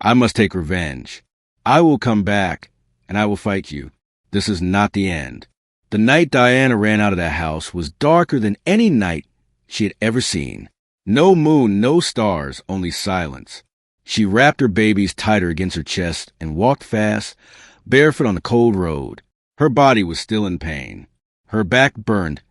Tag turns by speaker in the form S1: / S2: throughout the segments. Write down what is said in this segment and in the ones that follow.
S1: I must take revenge. I will come back, and I will fight you. This is not the end. The night Diana ran out of that house was darker than any night she had ever seen. No moon, no stars, only silence. She wrapped her babies tighter against her chest and walked fast, barefoot on the cold road. Her body was still in pain. Her back burned,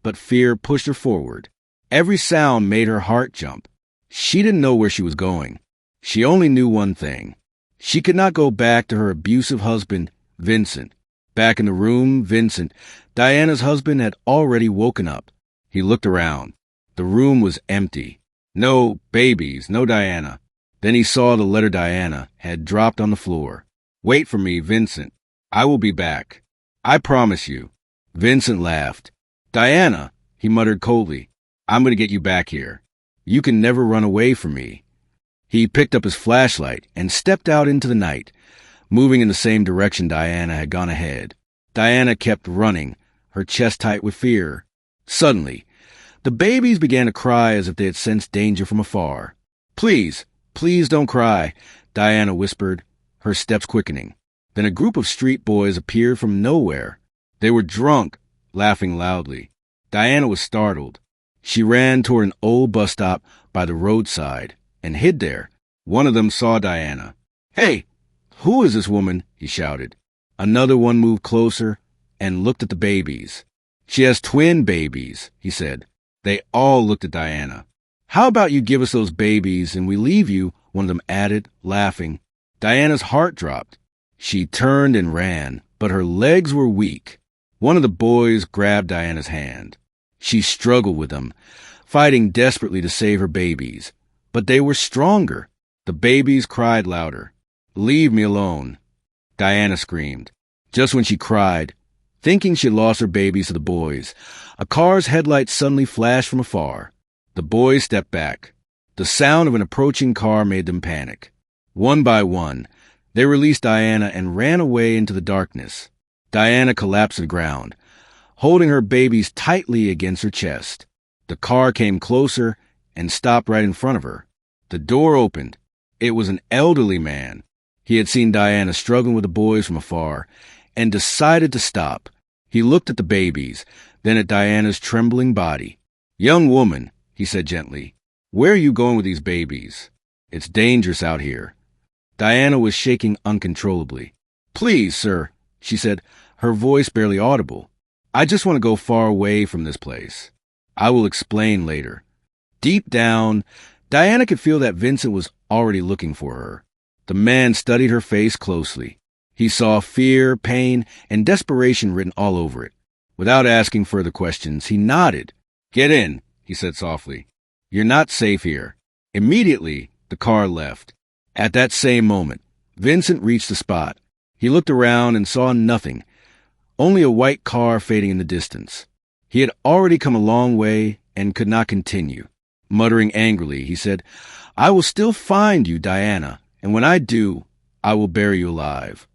S1: but fear pushed her forward. Every sound made her heart jump. She didn't know where she was going. She only knew one thing. She could not go back to her abusive husband, Vincent. Back in the room, Vincent, Diana's husband, had already woken up. He looked around. The room was empty. No babies, no Diana. Then he saw the letter Diana had dropped on the floor. Wait for me, Vincent. I will be back. I promise you. Vincent laughed. Diana, he muttered coldly, I'm going to get you back here. You can never run away from me. He picked up his flashlight and stepped out into the night, moving in the same direction Diana had gone ahead. Diana kept running, her chest tight with fear. Suddenly, the babies began to cry as if they had sensed danger from afar. Please, please don't cry, Diana whispered, her steps quickening. Then a group of street boys appeared from nowhere. They were drunk, laughing loudly. Diana was startled. She ran toward an old bus stop by the roadside and hid there. One of them saw Diana. Hey, who is this woman? He shouted. Another one moved closer and looked at the babies. She has twin babies, he said. They all looked at Diana. How about you give us those babies and we leave you, one of them added, laughing. Diana's heart dropped. She turned and ran, but her legs were weak. One of the boys grabbed Diana's hand. She struggled with them, fighting desperately to save her babies. But they were stronger. The babies cried louder. Leave me alone, Diana screamed. Just when she cried, thinking she had lost her babies to the boys, a car's headlights suddenly flashed from afar. The boys stepped back. The sound of an approaching car made them panic. One by one, they released Diana and ran away into the darkness. Diana collapsed to the ground, holding her babies tightly against her chest. The car came closer and stopped right in front of her. The door opened. It was an elderly man. He had seen Diana struggling with the boys from afar and decided to stop. He looked at the babies, then at Diana's trembling body. Young woman, he said gently, where are you going with these babies? It's dangerous out here. Diana was shaking uncontrollably. Please, sir, she said, her voice barely audible. I just want to go far away from this place. I will explain later. Deep down, Diana could feel that Vincent was already looking for her. The man studied her face closely. He saw fear, pain, and desperation written all over it. Without asking further questions, he nodded. Get in, he said softly. You're not safe here. Immediately, the car left. At that same moment, Vincent reached the spot. He looked around and saw nothing, only a white car fading in the distance. He had already come a long way and could not continue. Muttering angrily, he said, I will still find you, Diana, and when I do, I will bury you alive.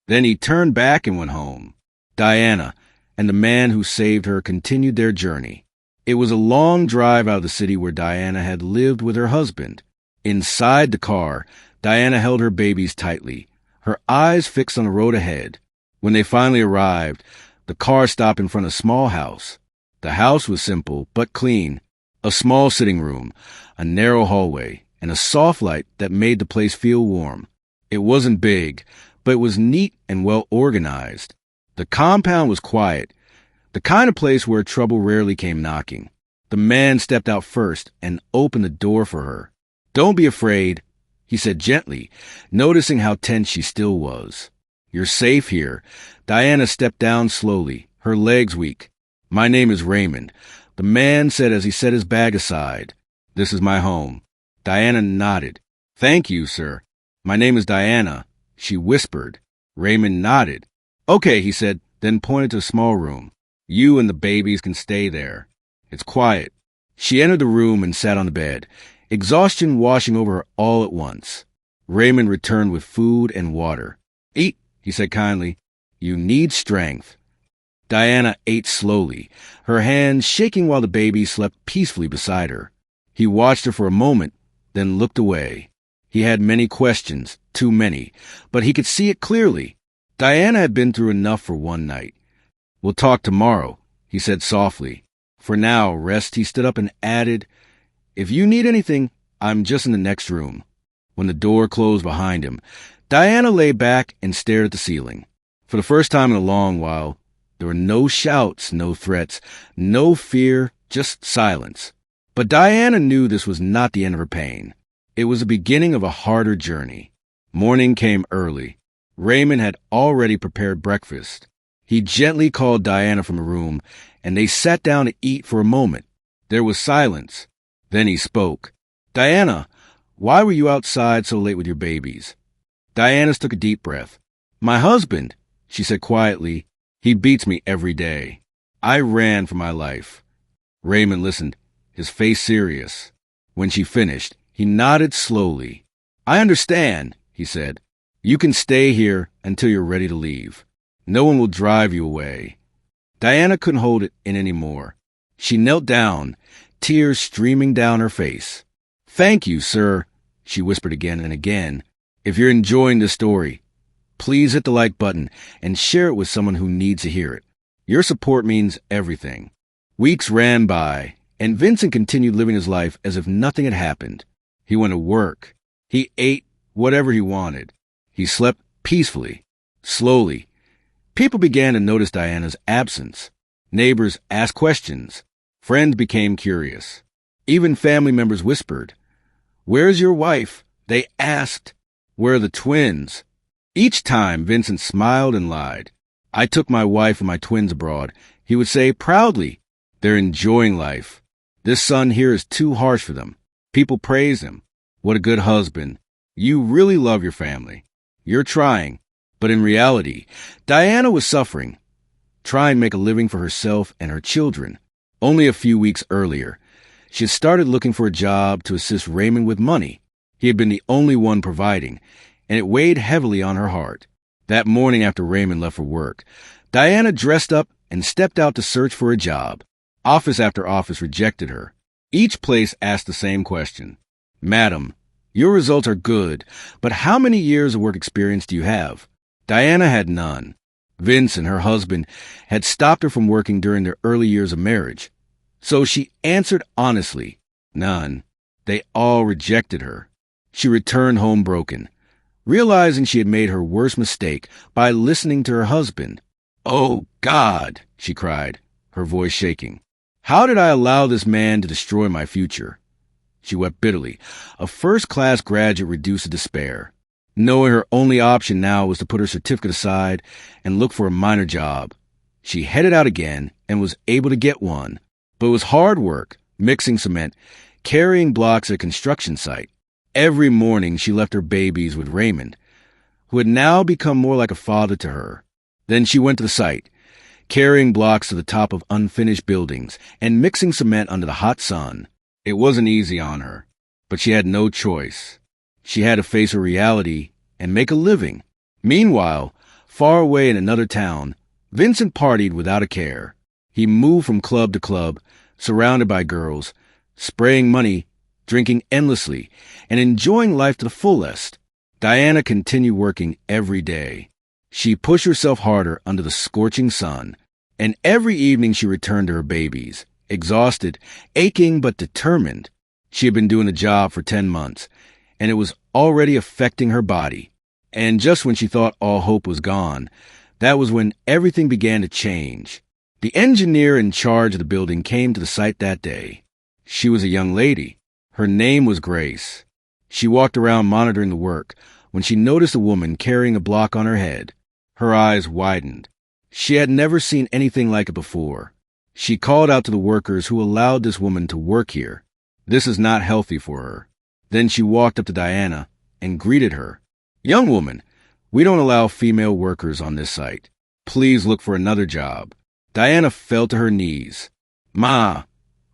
S1: Then he turned back and went home. Diana and the man who saved her continued their journey. It was a long drive out of the city where Diana had lived with her husband. Inside the car, Diana held her babies tightly, her eyes fixed on the road ahead. When they finally arrived, the car stopped in front of a small house. The house was simple but clean. A small sitting room, a narrow hallway, and a soft light that made the place feel warm. It wasn't big, but it was neat and well organized. The compound was quiet, the kind of place where trouble rarely came knocking. The man stepped out first and opened the door for her. Don't be afraid, he said gently, noticing how tense she still was. You're safe here. Diana stepped down slowly, her legs weak. My name is Raymond, the man said as he set his bag aside. This is my home. Diana nodded. Thank you, sir. My name is Diana, she whispered. Raymond nodded. Okay, he said, then pointed to a small room. You and the babies can stay there. It's quiet. She entered the room and sat on the bed, exhaustion washing over her all at once. Raymond returned with food and water. Eat, he said kindly. You need strength. Diana ate slowly, her hands shaking while the baby slept peacefully beside her. He watched her for a moment, then looked away. He had many questions, too many, but he could see it clearly. Diana had been through enough for one night. "We'll talk tomorrow," he said softly. "For now, rest." He stood up and added, "If you need anything, I'm just in the next room." When the door closed behind him, Diana lay back and stared at the ceiling. For the first time in a long while, there were no shouts, no threats, no fear, just silence. But Diana knew this was not the end of her pain. It was the beginning of a harder journey. Morning came early. Raymond had already prepared breakfast. He gently called Diana from the room, and they sat down to eat for a moment. There was silence. Then he spoke. "Diana, why were you outside so late with your babies?" Diana took a deep breath. "My husband," she said quietly, "he beats me every day. I ran for my life." Raymond listened, his face serious. When she finished, he nodded slowly. "I understand," he said. "You can stay here until you're ready to leave. No one will drive you away." Diana couldn't hold it in anymore. She knelt down, tears streaming down her face. "Thank you, sir," she whispered again and again. "If you're enjoying this story, please hit the like button and share it with someone who needs to hear it. Your support means everything." Weeks ran by, and Vincent continued living his life as if nothing had happened. He went to work. He ate whatever he wanted. He slept peacefully. Slowly, people began to notice Diana's absence. Neighbors asked questions. Friends became curious. Even family members whispered, "Where's your wife?" They asked, "Where are the twins?" Each time, Vincent smiled and lied. "I took my wife and my twins abroad," he would say proudly. "They're enjoying life. This son here is too harsh for them." People praise him. "What a good husband. You really love your family. You're trying." But in reality, Diana was suffering, trying to make a living for herself and her children. Only a few weeks earlier, she had started looking for a job to assist Raymond with money. He had been the only one providing, and it weighed heavily on her heart. That morning after Raymond left for work, Diana dressed up and stepped out to search for a job. Office after office rejected her. Each place asked the same question. "Madam, your results are good, but how many years of work experience do you have?" Diana had none. Vincent, her husband, had stopped her from working during their early years of marriage. So she answered honestly, "None." They all rejected her. She returned home broken, realizing she had made her worst mistake by listening to her husband. "Oh, God," she cried, her voice shaking. "How did I allow this man to destroy my future?" She wept bitterly, a first-class graduate reduced to despair. Knowing her only option now was to put her certificate aside and look for a minor job. She headed out again and was able to get one. But it was hard work, mixing cement, carrying blocks at a construction site. Every morning she left her babies with Raymond, who had now become more like a father to her. Then she went to the site, carrying blocks to the top of unfinished buildings and mixing cement under the hot sun. It wasn't easy on her, but she had no choice. She had to face her reality and make a living. Meanwhile, far away in another town, Vincent partied without a care. He moved from club to club, surrounded by girls, spraying money, drinking endlessly, and enjoying life to the fullest. Diana continued working every day. She pushed herself harder under the scorching sun, and every evening she returned to her babies, exhausted, aching but determined. She had been doing the job for 10 months, and it was already affecting her body. And just when she thought all hope was gone, that was when everything began to change. The engineer in charge of the building came to the site that day. She was a young lady. Her name was Grace. She walked around monitoring the work when she noticed a woman carrying a block on her head. Her eyes widened. She had never seen anything like it before. She called out to the workers who allowed this woman to work here. This is not healthy for her. Then she walked up to Diana and greeted her. "Young woman, we don't allow female workers on this site. Please look for another job." Diana fell to her knees. "Ma,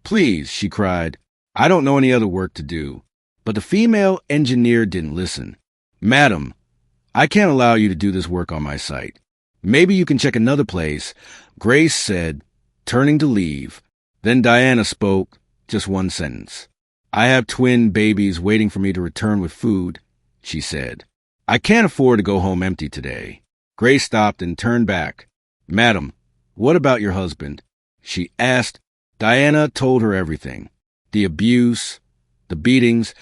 S1: please," she cried. "I don't know any other work to do." But the female engineer didn't listen. "Madam, I can't allow you to do this work on my site. Maybe you can check another place," Grace said, turning to leave. Then Diana spoke just one sentence. "I have twin babies waiting for me to return with food," she said. I can't afford to go home empty today. Grace stopped and turned back. Madam, what about your husband? She asked. Diana told her everything. The abuse, the beatings,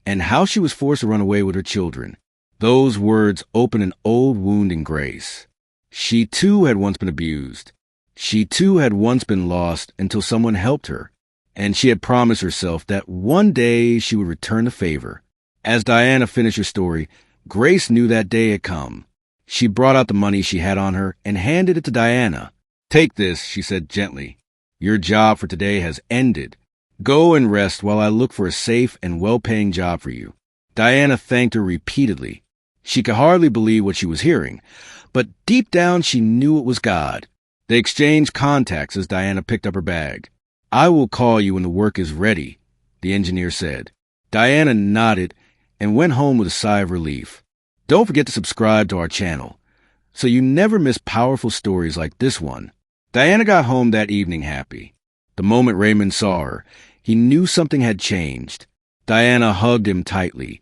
S1: and how she was forced to run away with her children. Those words opened an old wound in Grace. She too had once been abused. She too had once been lost until someone helped her. And she had promised herself that one day she would return the favor. As Diana finished her story, Grace knew that day had come. She brought out the money she had on her and handed it to Diana. Take this, she said gently. Your job for today has ended. Go and rest while I look for a safe and well-paying job for you. Diana thanked her repeatedly. She could hardly believe what she was hearing, but deep down she knew it was God. They exchanged contacts as Diana picked up her bag. I will call you when the work is ready, the engineer said. Diana nodded and went home with a sigh of relief. Don't forget to subscribe to our channel so you never miss powerful stories like this one. Diana got home that evening happy. The moment Raymond saw her, he knew something had changed. Diana hugged him tightly,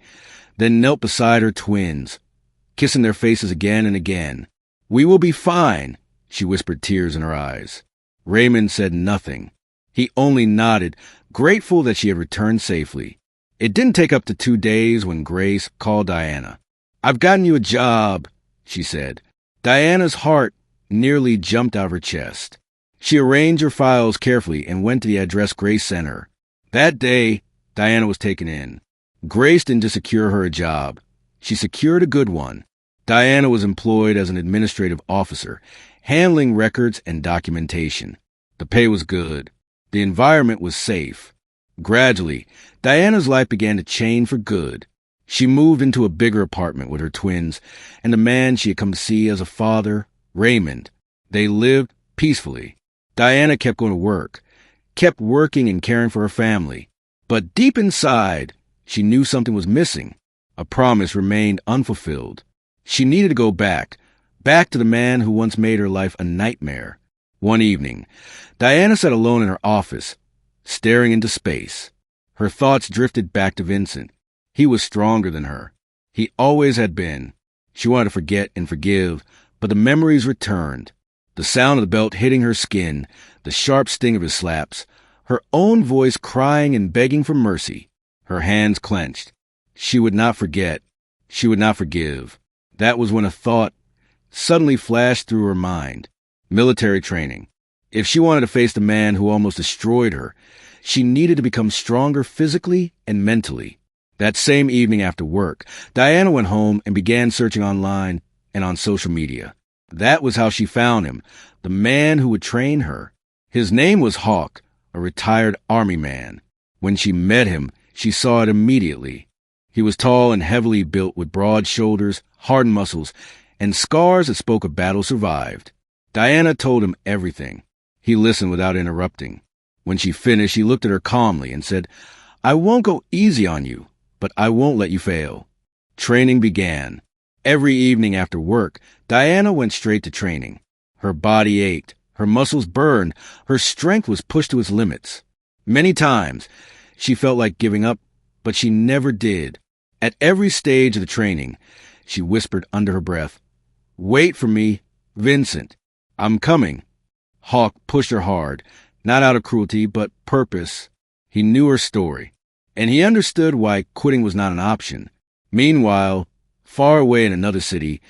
S1: then knelt beside her twins, kissing their faces again and again. We will be fine, she whispered, tears in her eyes. Raymond said nothing. He only nodded, grateful that she had returned safely. It didn't take up to 2 days when Grace called Diana. I've gotten you a job, she said. Diana's heart nearly jumped out of her chest. She arranged her files carefully and went to the address Grace sent her. That day, Diana was taken in. Grace didn't just secure her a job. She secured a good one. Diana was employed as an administrative officer, handling records and documentation. The pay was good. The environment was safe. Gradually, Diana's life began to change for good. She moved into a bigger apartment with her twins and the man she had come to see as a father, Raymond. They lived peacefully. Diana kept going to work, kept working and caring for her family. But deep inside, she knew something was missing. A promise remained unfulfilled. She needed to go back to the man who once made her life a nightmare. One evening, Diana sat alone in her office, staring into space. Her thoughts drifted back to Vincent. He was stronger than her. He always had been. She wanted to forget and forgive, but the memories returned. The sound of the belt hitting her skin, the sharp sting of his slaps, her own voice crying and begging for mercy. Her hands clenched. She would not forget. She would not forgive. That was when a thought suddenly flashed through her mind. Military training. If she wanted to face the man who almost destroyed her, she needed to become stronger physically and mentally. That same evening after work, Diana went home and began searching online and on social media. That was how she found him, the man who would train her. His name was Hawk, a retired army man. When she met him, she saw it immediately. He was tall and heavily built with broad shoulders, hardened muscles, and scars that spoke of battle survived. Diana told him everything. He listened without interrupting. When she finished, he looked at her calmly and said, I won't go easy on you, but I won't let you fail. Training began. Every evening after work, Diana went straight to training. Her body ached, her muscles burned, her strength was pushed to its limits. Many times, she felt like giving up, but she never did. At every stage of the training, she whispered under her breath, Wait for me, Vincent. I'm coming. Hawk pushed her hard, not out of cruelty, but purpose. He knew her story, and he understood why quitting was not an option. Meanwhile, far away in another city,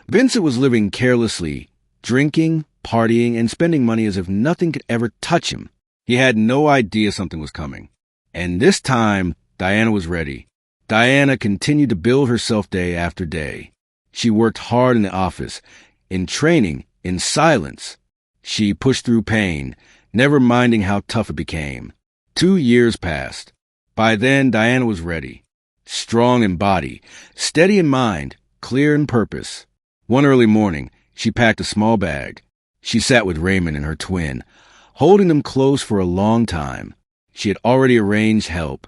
S1: Vincent was living carelessly, drinking, partying, and spending money as if nothing could ever touch him. He had no idea something was coming. And this time, Diana was ready. Diana continued to build herself day after day. She worked hard in the office, in training, in silence. She pushed through pain, never minding how tough it became. 2 years passed. By then, Diana was ready. Strong in body, steady in mind, clear in purpose. One early morning, she packed a small bag. She sat with Raymond and her twin, holding them close for a long time. She had already arranged help,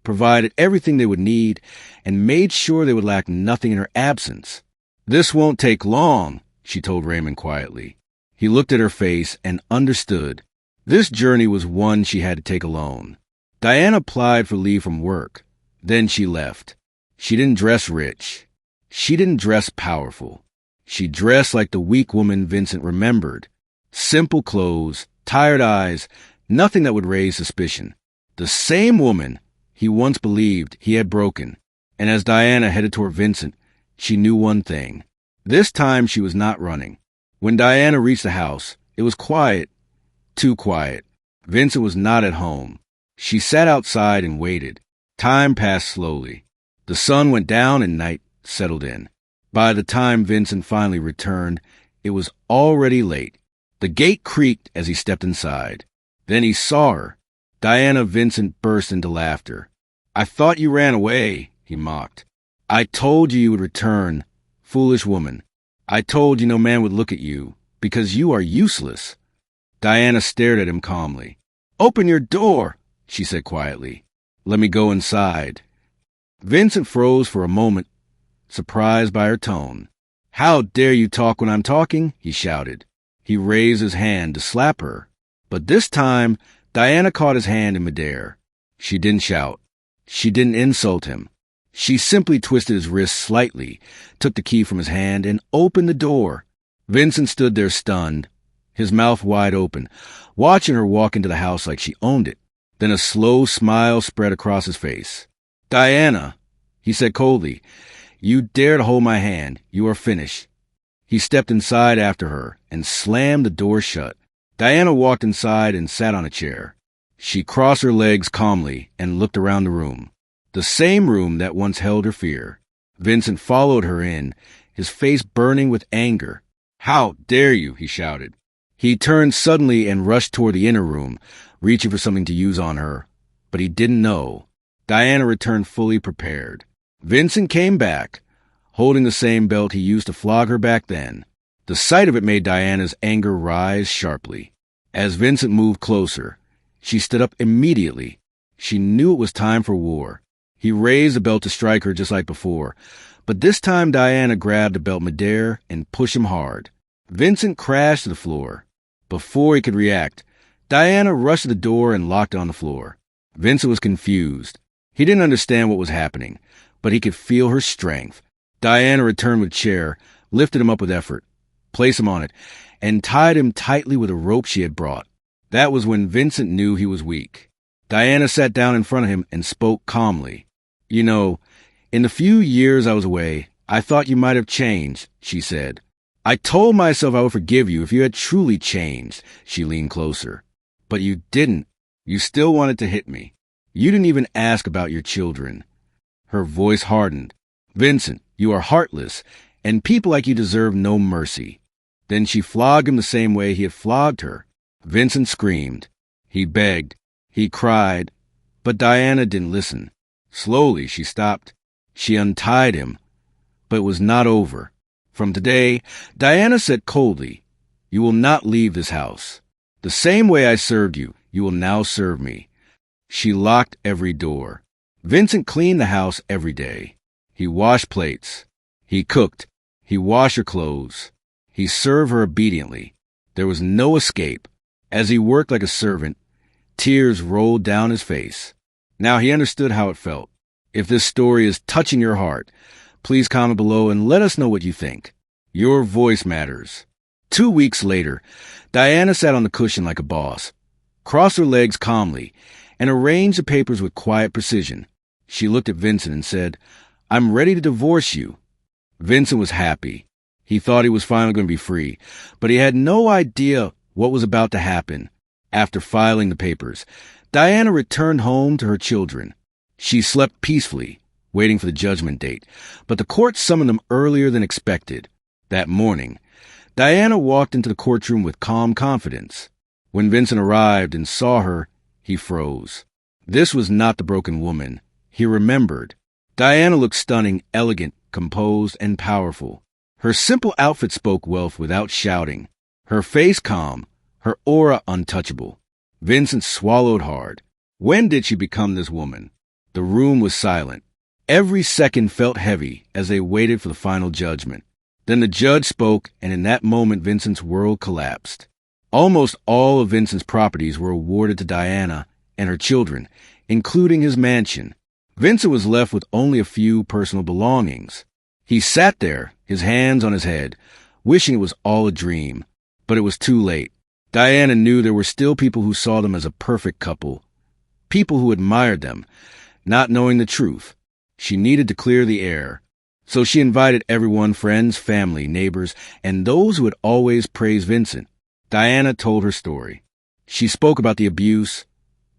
S1: provided everything they would need, and made sure they would lack nothing in her absence. This won't take long, she told Raymond quietly. He looked at her face and understood. This journey was one she had to take alone. Diana applied for leave from work. Then she left. She didn't dress rich. She didn't dress powerful. She dressed like the weak woman Vincent remembered. Simple clothes, tired eyes, nothing that would raise suspicion. The same woman he once believed he had broken. And as Diana headed toward Vincent, she knew one thing. This time she was not running. When Diana reached the house, it was quiet. Too quiet. Vincent was not at home. She sat outside and waited. Time passed slowly. The sun went down and night settled in. By the time Vincent finally returned, it was already late. The gate creaked as he stepped inside. Then he saw her. Diana. Vincent burst into laughter. "I thought you ran away," he mocked. "I told you would return, foolish woman. I told you no man would look at you, because you are useless." Diana stared at him calmly. "Open your door," she said quietly. "Let me go inside." Vincent froze for a moment, surprised by her tone. "How dare you talk when I'm talking?" he shouted. He raised his hand to slap her, but this time Diana caught his hand in midair. She didn't shout. She didn't insult him. She simply twisted his wrist slightly, took the key from his hand, and opened the door. Vincent stood there stunned, his mouth wide open, watching her walk into the house like she owned it. Then a slow smile spread across his face. "Diana," he said coldly, "you dare to hold my hand. You are finished." He stepped inside after her and slammed the door shut. Diana walked inside and sat on a chair. She crossed her legs calmly and looked around the room. The same room that once held her fear. Vincent followed her in, his face burning with anger. "How dare you?" he shouted. He turned suddenly and rushed toward the inner room, reaching for something to use on her. But he didn't know. Diana returned fully prepared. Vincent came back, holding the same belt he used to flog her back then. The sight of it made Diana's anger rise sharply. As Vincent moved closer, she stood up immediately. She knew it was time for war. He raised the belt to strike her just like before, but this time Diana grabbed the belt midair and pushed him hard. Vincent crashed to the floor. Before he could react, Diana rushed to the door and locked it on the floor. Vincent was confused. He didn't understand what was happening, but he could feel her strength. Diana returned with a chair, lifted him up with effort, placed him on it, and tied him tightly with a rope she had brought. That was when Vincent knew he was weak. Diana sat down in front of him and spoke calmly. "You know, in the few years I was away, I thought you might have changed," she said. "I told myself I would forgive you if you had truly changed." She leaned closer. "But you didn't. You still wanted to hit me. You didn't even ask about your children." Her voice hardened. "Vincent, you are heartless, and people like you deserve no mercy." Then she flogged him the same way he had flogged her. Vincent screamed. He begged. He cried. But Diana didn't listen. Slowly, she stopped. She untied him. But it was not over. From today, Diana said coldly, "You will not leave this house. The same way I served you, you will now serve me." She locked every door. Vincent cleaned the house every day. He washed plates. He cooked. He washed her clothes. He served her obediently. There was no escape. As he worked like a servant, tears rolled down his face. Now he understood how it felt. If this story is touching your heart, please comment below and let us know what you think. Your voice matters. 2 weeks later, Diana sat on the cushion like a boss, crossed her legs calmly, and arranged the papers with quiet precision. She looked at Vincent and said, "I'm ready to divorce you." Vincent was happy. He thought he was finally going to be free, but he had no idea what was about to happen. After filing the papers, Diana returned home to her children. She slept peacefully, waiting for the judgment date, but the court summoned them earlier than expected. That morning, Diana walked into the courtroom with calm confidence. When Vincent arrived and saw her, he froze. This was not the broken woman. He remembered. Diana looked stunning, elegant, composed, and powerful. Her simple outfit spoke wealth without shouting. Her face calm, her aura untouchable. Vincent swallowed hard. When did she become this woman? The room was silent. Every second felt heavy as they waited for the final judgment. Then the judge spoke, and in that moment Vincent's world collapsed. Almost all of Vincent's properties were awarded to Diana and her children, including his mansion. Vincent was left with only a few personal belongings. He sat there, his hands on his head, wishing it was all a dream. But it was too late. Diana knew there were still people who saw them as a perfect couple. People who admired them, not knowing the truth. She needed to clear the air. So she invited everyone, friends, family, neighbors, and those who had always praised Vincent. Diana told her story. She spoke about the abuse,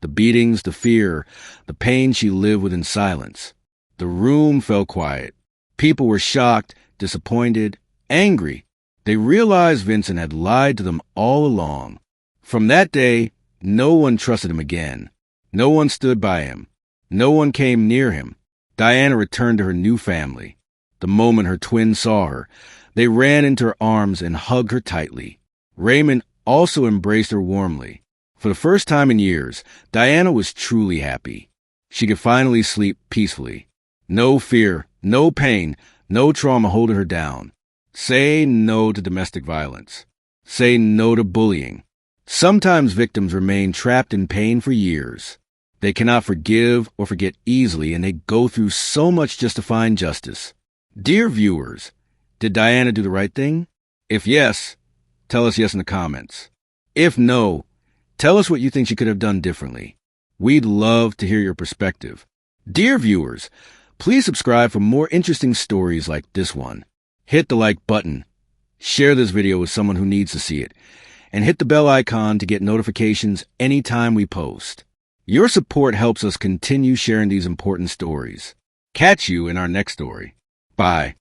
S1: the beatings, the fear, the pain she lived with in silence. The room fell quiet. People were shocked, disappointed, angry. They realized Vincent had lied to them all along. From that day, no one trusted him again. No one stood by him. No one came near him. Diana returned to her new family. The moment her twins saw her, they ran into her arms and hugged her tightly. Raymond also embraced her warmly. For the first time in years, Diana was truly happy. She could finally sleep peacefully. No fear, no pain, no trauma holding her down. Say no to domestic violence. Say no to bullying. Sometimes victims remain trapped in pain for years. They cannot forgive or forget easily, and they go through so much just to find justice. Dear viewers, did Diana do the right thing? If yes, tell us yes in the comments. If no, tell us what you think she could have done differently. We'd love to hear your perspective. Dear viewers, please subscribe for more interesting stories like this one. Hit the like button, share this video with someone who needs to see it, and hit the bell icon to get notifications anytime we post. Your support helps us continue sharing these important stories. Catch you in our next story. Bye.